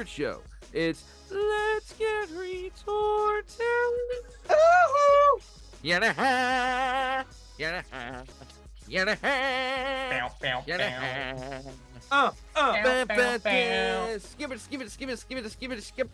show. It's Let's Get Retorted. Yada-ha! Yada-ha! Yada-ha! Yada-ha! Skip.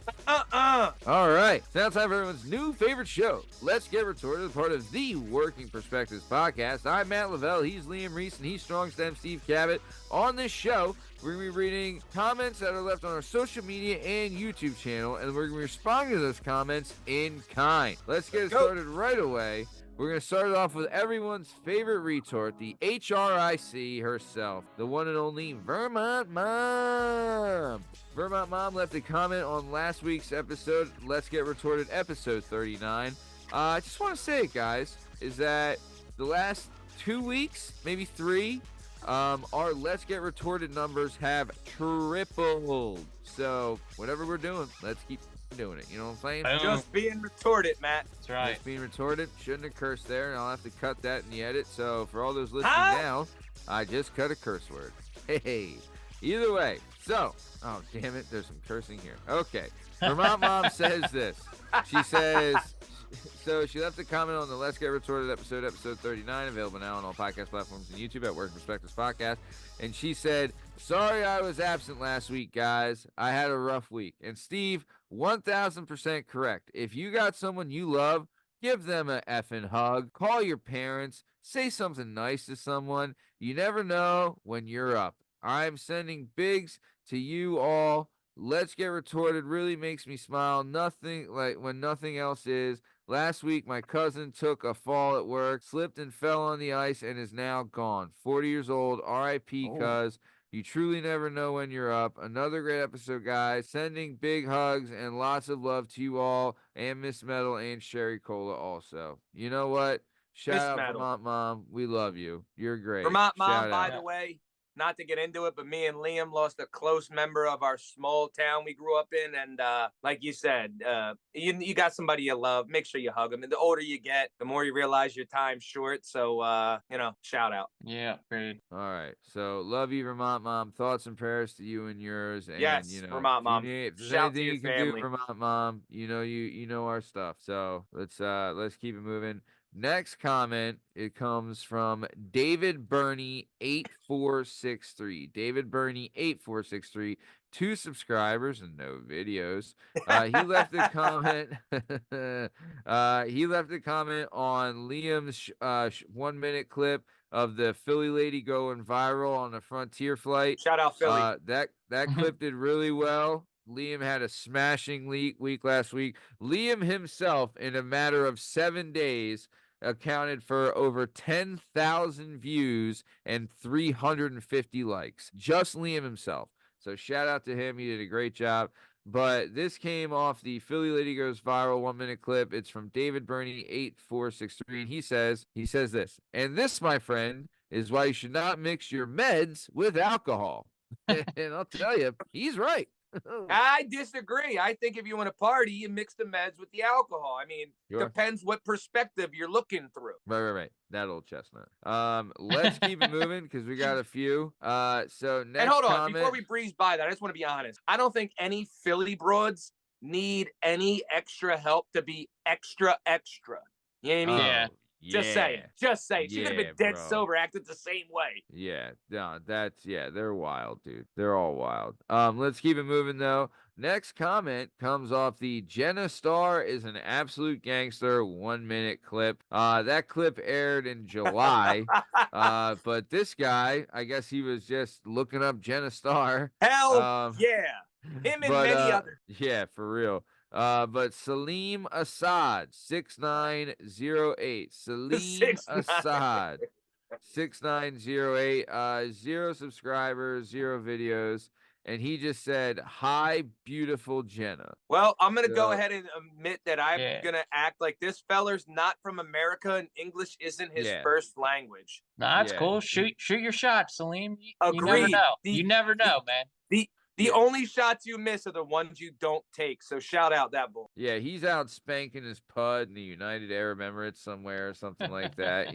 All right. It's now time for everyone's new favorite show. Let's Get Retorted, part of the Working Perspectives podcast. I'm Matt Lavelle. He's Liam Reese, and he's Strong Stem Steve Cabot. On this show, we're going to be reading comments that are left on our social media and YouTube channel, and we're going to be responding to those comments in kind. Let's get it started right away. We're going to start it off with everyone's favorite retort, the HRIC herself, the one and only Vermont Mom. Vermont Mom left a comment on last week's episode, Let's Get Retorted, episode 39. I just want to say, guys, is that the last 2 weeks, maybe 3, our Let's Get Retorted numbers have tripled. So, whatever we're doing, let's keep doing it. You know what I'm saying? Just being retorted, Matt. That's right. Just being retorted. Shouldn't have cursed there, and I'll have to cut that in the edit. So for all those listening now, I just cut a curse word. Hey. Either way. So, oh damn it, there's some cursing here. Okay. Vermont Mom says this. She says, so she left a comment on the Let's Get Retorted episode 39, available now on all podcast platforms and YouTube at Working Perspectives Podcast. And she said, sorry I was absent last week, guys. I had a rough week. And Steve, 1000% correct. If you got someone you love, give them a effing hug. Call your parents. Say something nice to someone. You never know when you're up. I'm sending bigs to you all. Let's Get Retorted really makes me smile. Nothing like when nothing else is. Last week, my cousin took a fall at work, slipped and fell on the ice, and is now gone. 40 years old. R.I.P. Cuz. You truly never know when you're up. Another great episode, guys. Sending big hugs and lots of love to you all, and Miss Metal and Sherry Cola also. You know what? Shout out Metal. Vermont Mom. We love you. You're great. Vermont Mom, Shout by out. the way, not to get into it, but me and Liam lost a close member of our small town we grew up in. And like you said, you got somebody you love. Make sure you hug them. And the older you get, the more you realize your time's short. So, shout out. Yeah, great. All right. So, love you, Vermont Mom. Thoughts and prayers to you and yours. And, Yes, Vermont Mom. If there's Shout to anything your you can family. do, Vermont Mom, you know our stuff. So, let's keep it moving. Next comment, it comes from David Burney 8463. David Burney 8463, 2 subscribers and no videos. He left a comment. He left a comment on Liam's 1 minute clip of the Philly lady going viral on the Frontier flight. Shout out Philly. That clip did really well. Liam had a smashing week last week. Liam himself, in a matter of 7 days, accounted for over 10,000 views and 350 likes. Just Liam himself. So shout out to him. He did a great job. But this came off the Philly Lady Goes Viral 1 minute clip. It's from David Burney 8463. And he says this. And this, my friend, is why you should not mix your meds with alcohol. And I'll tell you, he's right. I disagree. I think if you want to party, you mix the meds with the alcohol. I mean, depends what perspective you're looking through. Right. That old chestnut. Let's keep it moving because we got a few. So next and hold on, comment... before we breeze by that, I just want to be honest. I don't think any Philly broads need any extra help to be extra. You know what I mean? Yeah. Just saying. She could have been dead sober, acted the same way. Yeah, no, they're wild, dude. They're all wild. Let's keep it moving though. Next comment comes off the Jenna Star is an absolute gangster 1 minute clip. That clip aired in July. But this guy, I guess he was just looking up Jenna Star. Hell yeah. Him and many others. Yeah, for real. But Salim Assad 6908. Salim Assad 6908. 0 subscribers, 0 videos, and he just said, "Hi, beautiful Jenna." Well, I'm gonna go ahead and admit that I'm gonna act like this feller's not from America and English isn't his first language. Nah, that's cool. Shoot your shot, Salim. You never Agreed. know. You never know, man. The only shots you miss are the ones you don't take. So shout out that boy. Yeah, he's out spanking his pud in the United Arab Emirates somewhere or something like that,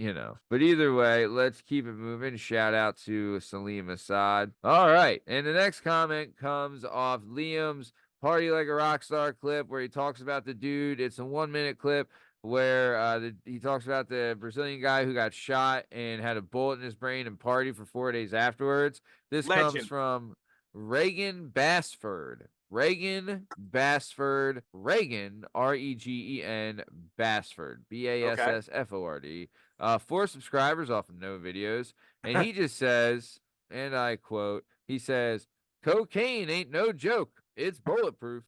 But either way, let's keep it moving. Shout out to Salim Assad. All right. And the next comment comes off Liam's Party Like a Rock Star clip where he talks about the dude. It's a 1 minute clip where he talks about the Brazilian guy who got shot and had a bullet in his brain and partied for 4 days afterwards. This comes Legend. from Regan Bassford. Regan Bassford. Regan, Regen Bassford. Bassford. 4 subscribers off of no videos. And he just says, and I quote, he says, cocaine ain't no joke. It's bulletproof.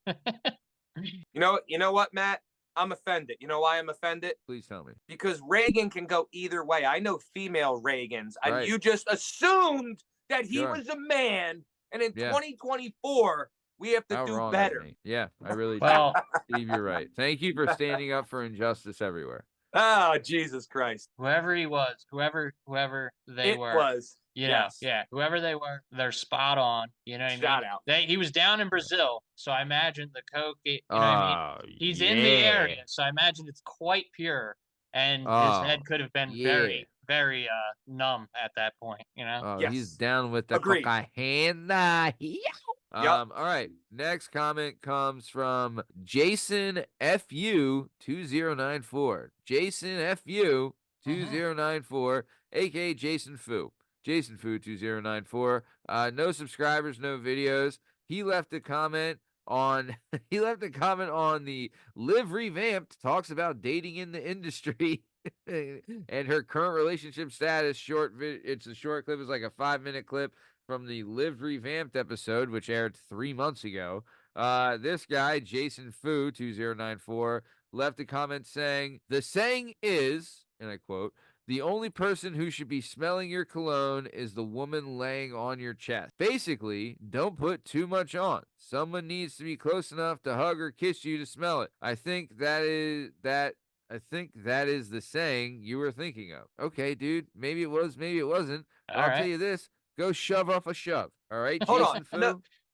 You know what, Matt? I'm offended. You know why I'm offended? Please tell me. Because Reagan can go either way. I know female Reagans, and Right. you just assumed that he Sure. was a man. And in Yeah. 2024, we have to How do wrong better. of me. Yeah, I really Well, do. Steve, you're right. Thank you for standing up for injustice everywhere. Oh, Jesus Christ. whoever he was, whoever they It were, was. you know, Yes. yeah, whoever they were, they're spot on. You know what I mean? Shout out. He was down in Brazil, so I imagine the coke. You know what I mean? Oh, He's yeah. in the area, so I imagine it's quite pure, and his head could have been very, very numb at that point. You know? Oh, Yes. he's down with the Agreed. cocaine. Yep. All right. Next comment comes from Jason FU 2094. Jason FU 2094, aka Jason Fu. Jason Fu 2094. No subscribers, no videos. He left a comment on the Live Revamped, talks about dating in the industry and her current relationship status. It's a short clip. It's like a 5-minute clip from the Live Revamped episode, which aired 3 months ago. This guy, Jason Fu 2094, left a comment saying, the saying is, and I quote, the only person who should be smelling your cologne is the woman laying on your chest. Basically, don't put too much on. Someone needs to be close enough to hug or kiss you to smell it. I think that is the saying you were thinking of. Okay, dude, maybe it was, maybe it wasn't. But I'll tell you this, go shove off a shove. All right, Hold Jason on. Fu?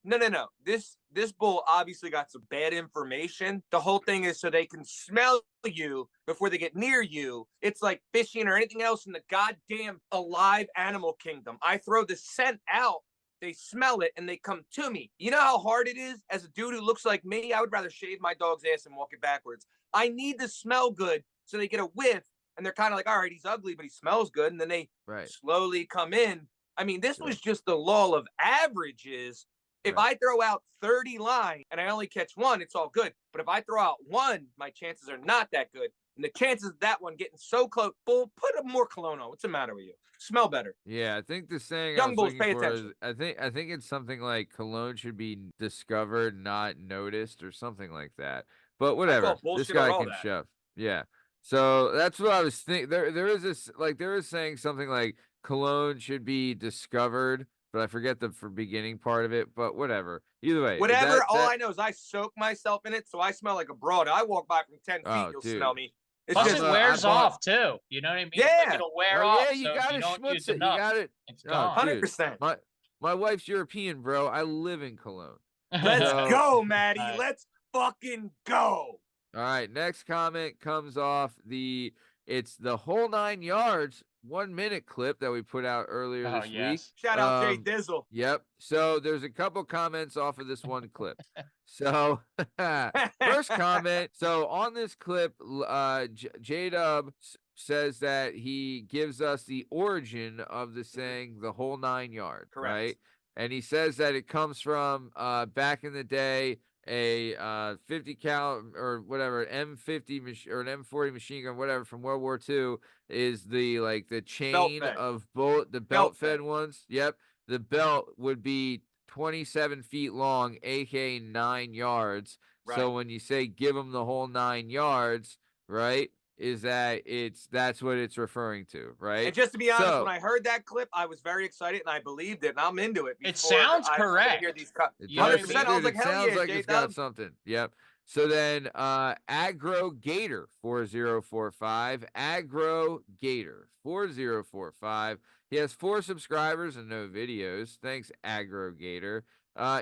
No. This bull obviously got some bad information. The whole thing is so they can smell you before they get near you. It's like fishing or anything else in the goddamn alive animal kingdom. I throw the scent out, they smell it, and they come to me. You know how hard it is as a dude who looks like me? I would rather shave my dog's ass and walk it backwards. I need to smell good so they get a whiff, and they're kind of like, all right, he's ugly, but he smells good. And then they slowly come in. I mean, this was just the law of averages. If I throw out 30 lines and I only catch one, it's all good. But if I throw out one, my chances are not that good. And the chances of that one getting so close, bull, put a more cologne on. What's the matter with you? Smell better. Yeah, I think the saying Young I was bulls, looking pay for is, attention. I think it's something like cologne should be discovered, not noticed, or something like that. But whatever. This bullshit guy on all can that. shove. Yeah. So that's what I was thinking. There is this, like, there is saying something like cologne should be discovered, but I forget the beginning part of it. But whatever. Either way. Whatever. All I know is I soak myself in it, so I smell like a broad. I walk by from 10 feet, you'll smell me. It's Plus, just it wears off too. You know what I mean? Yeah. Like, it'll wear off. Yeah, you so gotta if you don't schmutz use it. enough, You got it. it's gone. 100%. My wife's European, bro. I live in Cologne. Let's go, Maddie. Let's fucking go. All right. Next comment comes off it's the whole 9 yards 1-minute clip that we put out earlier this week. Shout out Jay Dizzle. Yep. So there's a couple comments off of this one clip. So first comment. So on this clip, JDub says that he gives us the origin of the saying the whole 9 yards. Correct. Right. And he says that it comes from back in the day, a 50 cal or whatever, M50 or an M40 machine gun, whatever, from World War II is the chain of bullet, the belt fed ones. Yep. The belt would be 27 feet long, aka 9 yards. Right. So when you say give them the whole 9 yards, right, is that's what it's referring to, right? And just to be honest, when I heard that clip, I was very excited and I believed it, and I'm into it. It sounds correct. 100%. I was like, hell sounds yeah, like it's got something. Yep. So then Agro Gator 4045. Agro Gator 4045. He has 4 subscribers and no videos. Thanks, Agro Gator.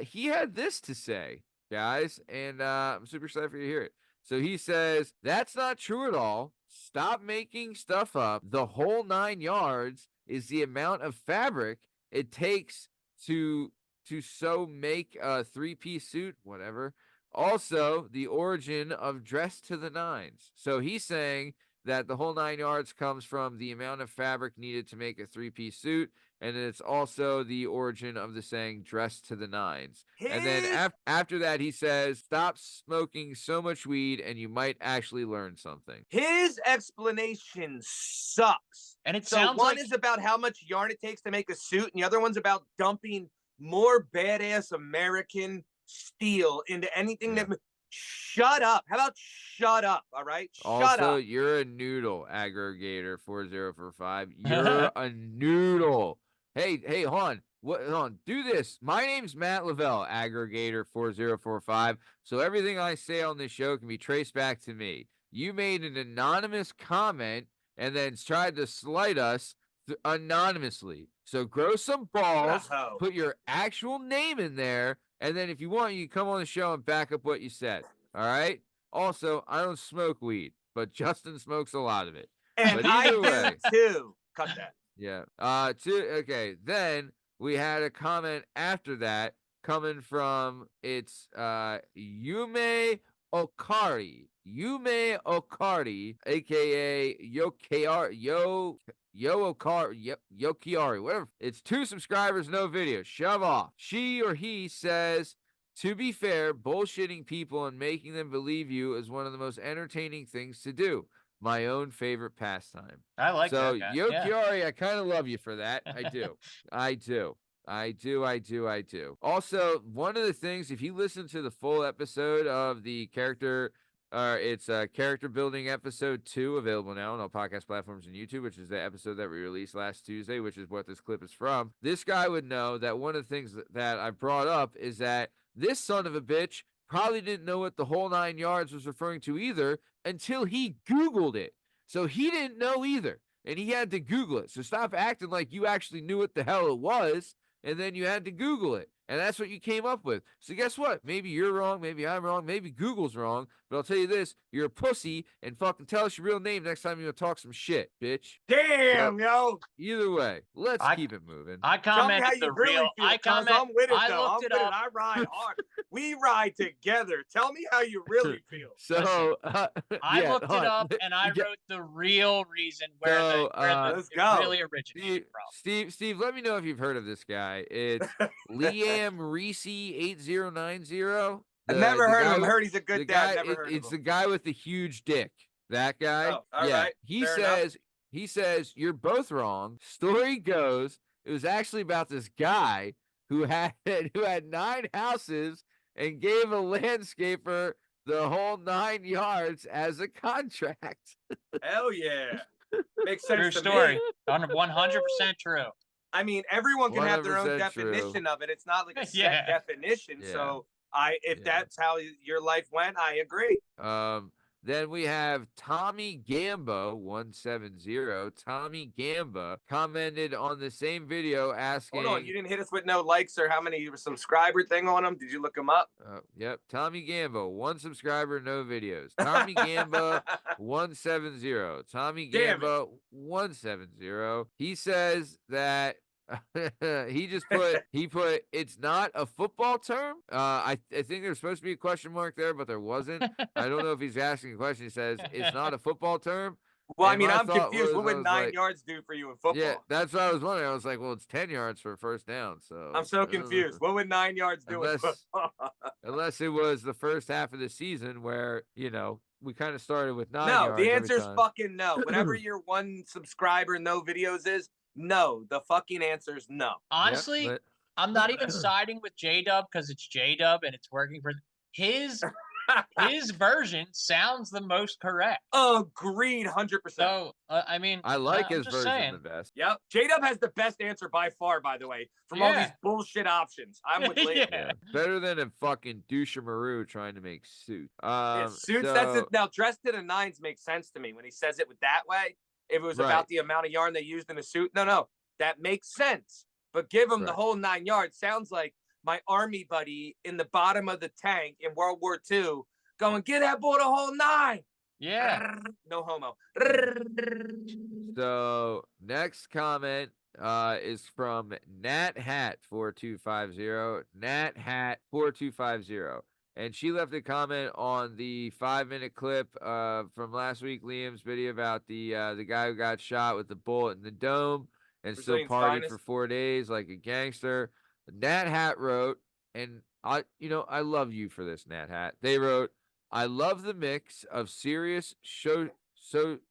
He had this to say, guys, and I'm super excited for you to hear it. So he says, that's not true at all. Stop making stuff up. The whole 9 yards is the amount of fabric it takes to make a 3-piece suit, whatever. Also, the origin of dress to the nines. So he's saying that the whole 9 yards comes from the amount of fabric needed to make a 3-piece suit, and it's also the origin of the saying dress to the nines. And then after that, he says, stop smoking so much weed and you might actually learn something. His explanation sucks. And it So sounds one like is about how much yarn it takes to make a suit, and the other one's about dumping more badass American steel into anything that. Shut up. How about shut up? All right. Shut Also, up. you're a noodle, aggregator 4045. You're a noodle. Hey, hold on. Hold on. Do this. My name's Matt Lavelle, aggregator 4045. So everything I say on this show can be traced back to me. You made an anonymous comment and then tried to slight us anonymously. So grow some balls, put your actual name in there, and then if you want, you can come on the show and back up what you said. All right? Also, I don't smoke weed, but Justin smokes a lot of it. And but either I way, do too. Cut that. Yeah. Okay. Then we had a comment after that coming from Yume Okari. Yume Okari, aka Yokiari, whatever. It's 2 subscribers, no video. Shove off. She or he says, to be fair, bullshitting people and making them believe you is one of the most entertaining things to do. My own favorite pastime. I like so, that guy. Yokiari, I kind of love you for that. I do. I do. Also, one of the things, if you listen to the full episode of the character, it's character building episode 2, available now on all podcast platforms and YouTube, which is the episode that we released last Tuesday, which is what this clip is from. This guy would know that one of the things that I brought up is that this son of a bitch probably didn't know what the whole 9 yards was referring to either until he Googled it. So he didn't know either, and he had to Google it. So stop acting like you actually knew what the hell it was, and then you had to Google it. And that's what you came up with. So guess what? Maybe you're wrong. Maybe I'm wrong. Maybe Google's wrong. But I'll tell you this. You're a pussy, and fucking tell us your real name next time you want to talk some shit, bitch. Damn, yo. Either way, let's keep it moving. I commented the real. Feel, I'm with it, though. I'm with it. I ride hard. We ride together. Tell me how you really feel. So I looked it up and I wrote the real reason where let's go. Really originated from. Steve, let me know if you've heard of this guy. It's Liam Reese 8090. I've never heard of him. Heard he's a good dad. Never heard of him. It's the guy with the huge dick. That guy. Oh, all right. He says you're both wrong. Story goes, it was actually about this guy who had 9 houses and gave a landscaper the whole 9 yards as a contract. Hell yeah. Makes sense. True story. 100% true. I mean, everyone can have their own definition of it. It's not like a set definition. Yeah. So if that's how your life went, I agree. Then we have Tommy Gamba 170. Tommy Gamba commented on the same video asking. Hold on, you didn't hit us with no likes or how many subscriber thing on him? Did you look him up? Yep. Tommy Gamba, 1 subscriber, no videos. Tommy Gamba 170. Tommy Gamba 170. He says that. he put it's not a football term. I think there's supposed to be a question mark there, but there wasn't. I don't know if he's asking a question. He says it's not a football term. Well, I mean, I'm confused. What would 9 yards do for you in football? Yeah, that's what I was wondering. I was like, well, it's 10 yards for a first down. So I'm so confused. What would 9 yards do in football? Unless it was the first half of the season where, we kind of started with 9 yards. No, the answer's fucking no. Whatever your 1 subscriber, no videos is, no. The fucking answer is no. Honestly, I'm not even siding with JDub because it's JDub and it's working for his version sounds the most correct. Agreed, 100%. So, I mean, I like his version the best. Yep. JDub has the best answer by far, by the way, from all these bullshit options. I'm with Liam. Yeah. Better than a fucking douche-maroo trying to make suits. Suits, that's it. Now, dress to the nines makes sense to me when he says it with that way. If it was about the amount of yarn they used in a suit, no, that makes sense. But give them the whole 9 yards. Sounds like my army buddy in the bottom of the tank in World War II going, get that boy the whole 9. Yeah. No homo. So next comment is from Nat Hat 4250. Nat Hat 4250. And she left a comment on the 5-minute clip from last week, Liam's video about the guy who got shot with the bullet in the dome and still Brazilian's partied finest. for 4 days like a gangster. Nat Hat wrote, and I love you for this, Nat Hat. They wrote, I love the mix of serious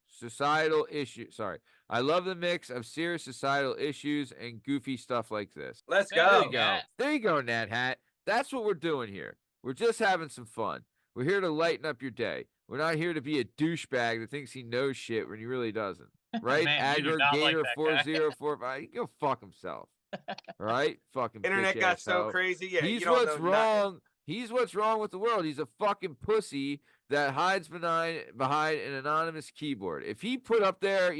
societal issues. Sorry. I love the mix of serious societal issues and goofy stuff like this. Let's There There go. you go. There you go, Nat Hat. That's what we're doing here. We're just having some fun. We're here to lighten up your day. We're not here to be a douchebag that thinks he knows shit when he really doesn't. Right? Man, you do not like Aggregator that guy. 4045. He can go fuck himself. All right? Fucking Internet bitch got ass so hoe. crazy. Yeah, He's you don't what's know nothing. wrong. He's what's wrong with the world. He's a fucking pussy that hides behind an anonymous keyboard. If he put up there,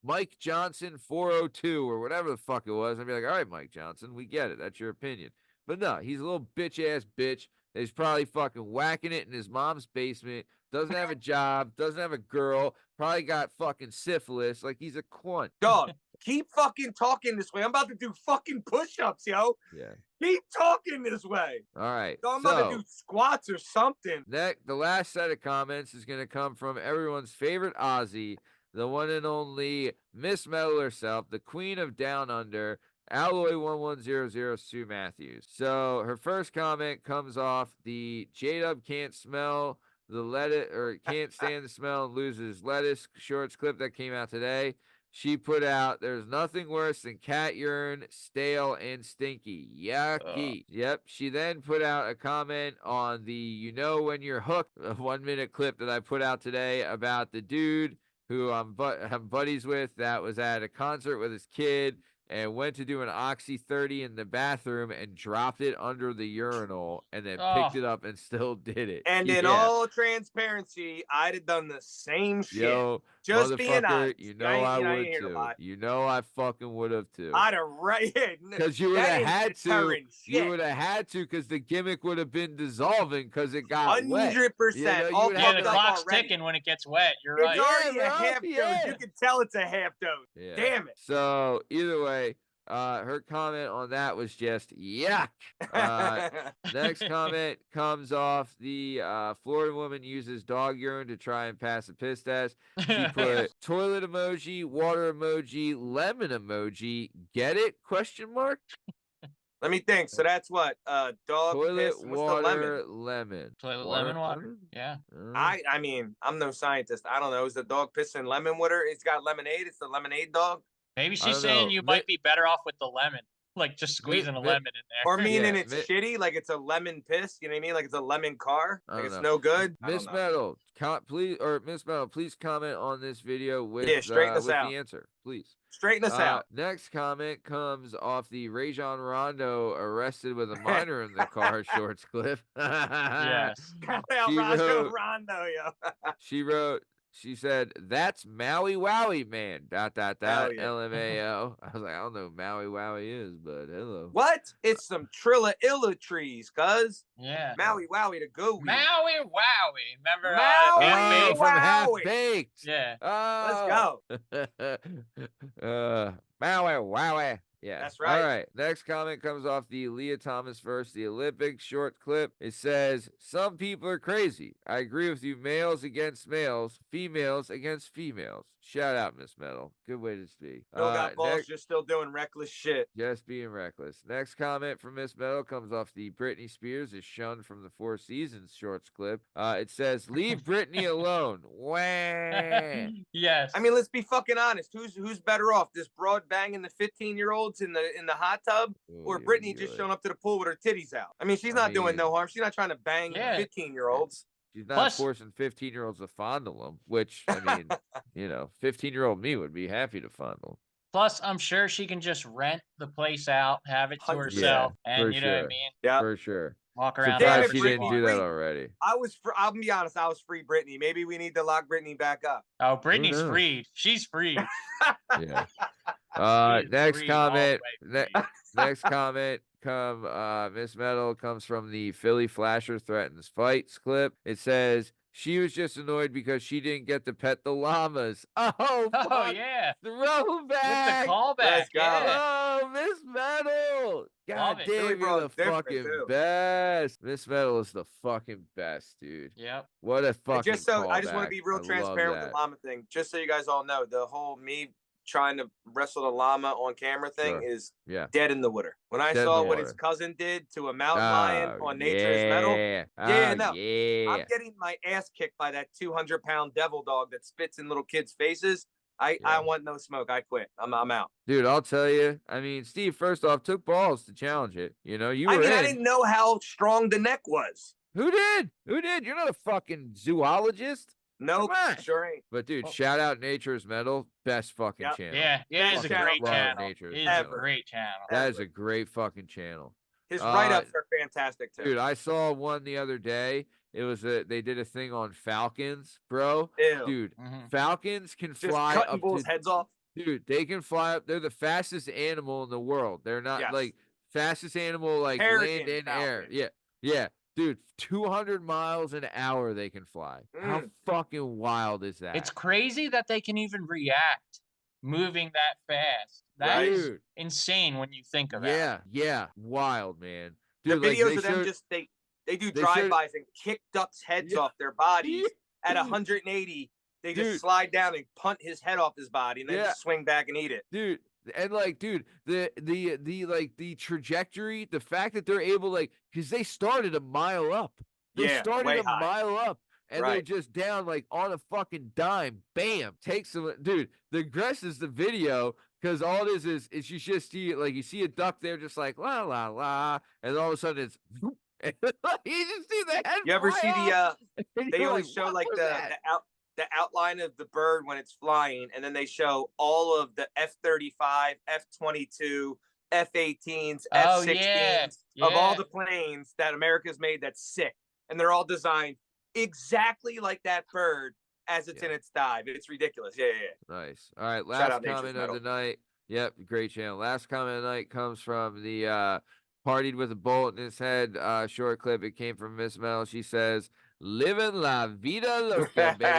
Mike Johnson 402 or whatever the fuck it was, I'd be like, all right, Mike Johnson, we get it. That's your opinion. But no, he's a little bitch ass bitch. He's probably fucking whacking it in his mom's basement. Doesn't have a job. Doesn't have a girl. Probably got fucking syphilis. Like he's a cunt. Dog, keep fucking talking this way. I'm about to do fucking push-ups, yo. Yeah. Keep talking this way. All right. So I'm about to do squats or something. The last set of comments is going to come from everyone's favorite Aussie, the one and only Miss Metal herself, the queen of Down Under, Alloy1100 Sue Matthews. So her first comment comes off the JDub can't smell the lettuce or can't stand the smell and loses lettuce shorts clip that came out today. She put out, there's nothing worse than cat urine, stale and stinky. Yucky. Yep. She then put out a comment on the when you're hooked, a 1-minute clip that I put out today about the dude who I'm buddies with that was at a concert with his kid and went to do an Oxy 30 in the bathroom and dropped it under the urinal and then picked it up and still did it. And in all transparency, I'd have done the same shit. Yo, just being honest. I would too. I fucking would have too. I'd have because you would have had to. You would have had to because the gimmick would have been dissolving because it got 100%. The clock's ticking when it gets wet. You're right. It's already a half dose. You can tell it's a half dose. Yeah. Damn it. So either way, her comment on that was just yuck. Next comment comes off the Florida woman uses dog urine to try and pass a piss test. She put toilet emoji, water emoji, lemon emoji. Get it? Question mark. Let me think. So that's what? Dog toilet piss. water, lemon. Toilet lemon water. Yeah. I mean, I'm no scientist. I don't know. Is the dog pissing lemon water? It's got lemonade. It's the lemonade dog. Maybe she's saying you might be better off with the lemon, like just squeezing a lemon in there. Or meaning it's shitty, like it's a lemon piss. You know what I mean? Like it's a lemon car. Like it's no good. Miss Metal, Miss Metal, please comment on this video with straighten us out. The answer, please. Straighten us out. Next comment comes off the Rajon Rondo arrested with a minor in the car shorts clip. Yes. Rondo, yo. She said, that's Maui Wowie, man. ... LMAO. I was like, I don't know who Maui Wowie is, but hello. What? It's some Trilla Illa trees, cuz. Yeah. Maui Wowie to go. Maui Wowie. Remember Maui from Half Baked. Yeah. Oh. Let's go. Maui Wowie. Yeah, that's right. All right. Next comment comes off the Leah Thomas versus the Olympics short clip. It says, some people are crazy. I agree with you. Males against males, females against females. Shout out, Miss Metal. Good way to speak. Still got balls. You're still doing reckless shit. Just being reckless. Next comment from Miss Metal comes off the Britney Spears is shunned from the Four Seasons shorts clip. It says, leave Britney alone. Wah. Yes. I mean, let's be fucking honest. Who's better off? This broad banging the 15-year-olds in the hot tub, or Britney just showing up to the pool with her titties out? I mean, she's not doing no harm. She's not trying to bang 15-year-olds. She's not forcing 15-year-olds to fondle them, which, I mean, 15-year-old me would be happy to fondle. Plus, I'm sure she can just rent the place out, have it to herself, and you know what I mean? Yeah, for sure. Walk around. Surprised she didn't do that already. I'll be honest, I was free Britney. Maybe we need to lock Britney back up. Oh, Britney's freed. She's freed. Yeah. Next comment. Next comment. Miss Metal comes from the Philly Flasher threatens fights clip. It says, She was just annoyed because she didn't get to pet the llamas. Oh, Oh fuck. yeah, with the Throwback. callback. Let's go. Yeah, Oh, Miss Metal. God Love it. Billy damn, you're the Bro's different, fucking too. best. Miss Metal is the fucking best, dude. Yep. What a And fucking just so I just want to callback. be real I love transparent with that. the llama thing, just so you guys all know, the whole me trying to wrestle the llama on camera thing Sure. is Yeah. dead in the water. When I Dead in saw the what his water. cousin did to a mountain lion Oh, on Nature is Metal, yeah. yeah, Oh, no, I'm yeah. getting my ass kicked by that 200-pound devil dog that spits in little kids' faces. I Yeah. want no smoke. I quit. I'm out. Dude, I'll tell you. I mean, Steve, first off, took balls to challenge it. You know, you I were mean, I in. didn't know how strong the neck was. Who did? Who did? You're not a fucking zoologist. Nope, Come on. sure ain't. But dude, Oh. shout out Nature's Metal, best fucking Yep. channel. Yeah, yeah, it's a Best great love channel. Nature's It is Metal. a great channel. That is a great fucking channel. His write-ups are fantastic too. Dude, I saw one the other day. It was they did a thing on falcons, bro. Ew. Dude, Mhm. falcons can Just fly cutting up bulls' to heads off. dude, they can fly up. They're the fastest animal in the world. They're not Yes. like fastest animal like Peregrine land and air. falcon. Yeah. Yeah. Dude, 200 miles an hour they can fly. How fucking wild is that? It's crazy that they can even react moving that fast. That is Dude. insane when you think about it. Yeah, yeah, wild, man. The Dude, like videos they of them showed, just they do they showed- drive-bys and kick ducks' heads Yeah. off their bodies Yeah. at 180. They just Dude. slide down and punt his head off his body and then Yeah. just swing back and eat it. dude, and like, dude, the like the trajectory, the fact that they're able like, because they started a mile up. They Yeah, started way a high. mile up. And they're Right. just down like on a fucking dime. Bam. Takes them. Dude, the grass is the video because all it is you just see like you see a duck there just like la la la, and all of a sudden it's whoop, and you just see the head. You ever fly see the off, and they you're always like, show "What like was the that?" the outline of the bird when it's flying, and then they show all of the F-35, F-22, F-18s, Oh, F-16s yeah, of all yeah. the planes that America's made that's sick, and they're all designed exactly like that bird as it's in its dive. It's ridiculous. Yeah. Nice. All right, Shout last out Nature's comment of Metal. the night. Yep, great channel. Last comment of the night comes from the partied with a bullet in his head short clip. It came from Miss Mel. She says, "Living la vida loca, baby."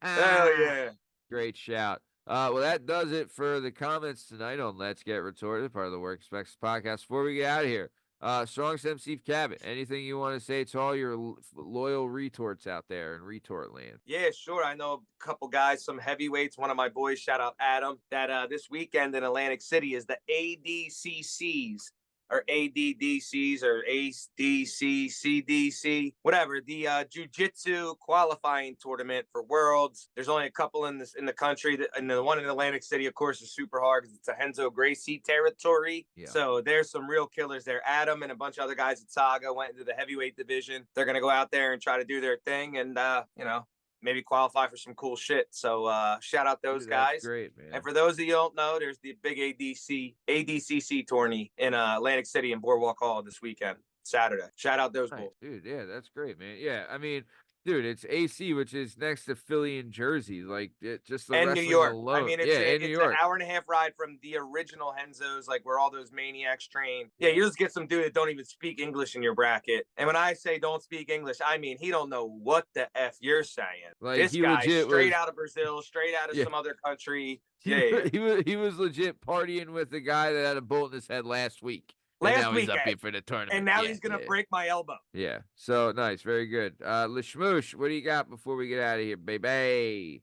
Hell yeah. Great shout. Well, that does it for the comments tonight on Let's Get Retorted, part of the Work Specs podcast. Before we get out of here, Strong Stem Steve Cabot, anything you want to say to all your loyal retorts out there in retort land? Yeah, sure. I know a couple guys, some heavyweights. One of my boys, shout out Adam, that this weekend in Atlantic City is the ADCCs or ADDCs or ADCCDC, whatever, the jiu-jitsu qualifying tournament for Worlds. There's only a couple in the country, and the one in Atlantic City, of course, is super hard because it's a Renzo Gracie territory. Yeah. So there's some real killers there. Adam and a bunch of other guys at Saga went into the heavyweight division. They're going to go out there and try to do their thing and, maybe qualify for some cool shit. So shout out those Dude, that's guys. great, man. And for those of you who don't know, there's the big ADCC tourney in Atlantic City and Boardwalk Hall this weekend, Saturday. Shout out those Nice, bulls. dude. Yeah, that's great, man. Yeah, I mean, dude, it's AC, which is next to Philly and Jersey. Like, just the And New wrestling York. alone. I mean, in New it's York. an hour and a half ride from the original Henzo's, like where all those maniacs train. Yeah, you just get some dude that don't even speak English in your bracket. And when I say don't speak English, I mean he don't know what the F you're saying. Like, this he guy legit straight was- out of Brazil, straight out of Yeah. some other country. He, Yeah. he was legit partying with the guy that had a bullet in his head last week. And Last now he's up weekend. here for the tournament. And now Yeah, he's gonna yeah. break my elbow. Yeah. So nice, very good. Lashmoosh, what do you got before we get out of here, baby?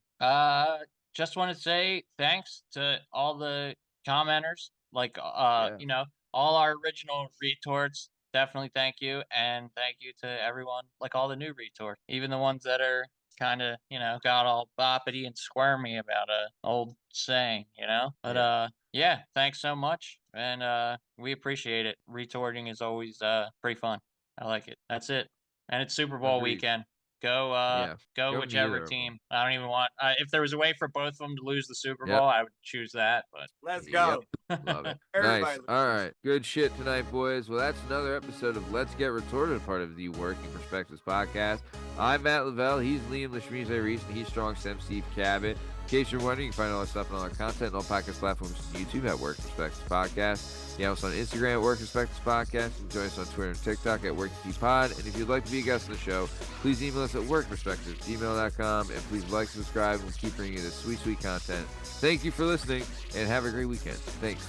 Just want to say thanks to all the commenters, like all our original retorts. Definitely thank you, and thank you to everyone, like all the new retorts, even the ones that are kind of got all boppity and squirmy about a old saying, But yeah, thanks so much, and we appreciate it. Retorting is always pretty fun. I like it. That's it, and it's Super Bowl Agreed. weekend. Go Go whichever neither of 'em. team. I don't even want. If there was a way for both of them to lose the Super Yep. Bowl, I would choose that. But Let's Yep. go. Love it. Everybody Nice. listens. All right. Good shit tonight, boys. Well, that's another episode of Let's Get Retorted, part of the Working Perspectives podcast. I'm Matt Lavelle. He's Liam Lashmize Reese, and he's Strong Stem Steve Cabot. In case you're wondering, you can find all our stuff and all our content on all podcast platforms and YouTube at Working Perspectives Podcast. You have us on Instagram at Working Perspectives Podcast. You can join us on Twitter and TikTok at WorkingPod. And if you'd like to be a guest on the show, please email us at workperspectives@gmail.com. And please like, subscribe, and we'll keep bringing you this sweet, sweet content. Thank you for listening, and have a great weekend. Thanks.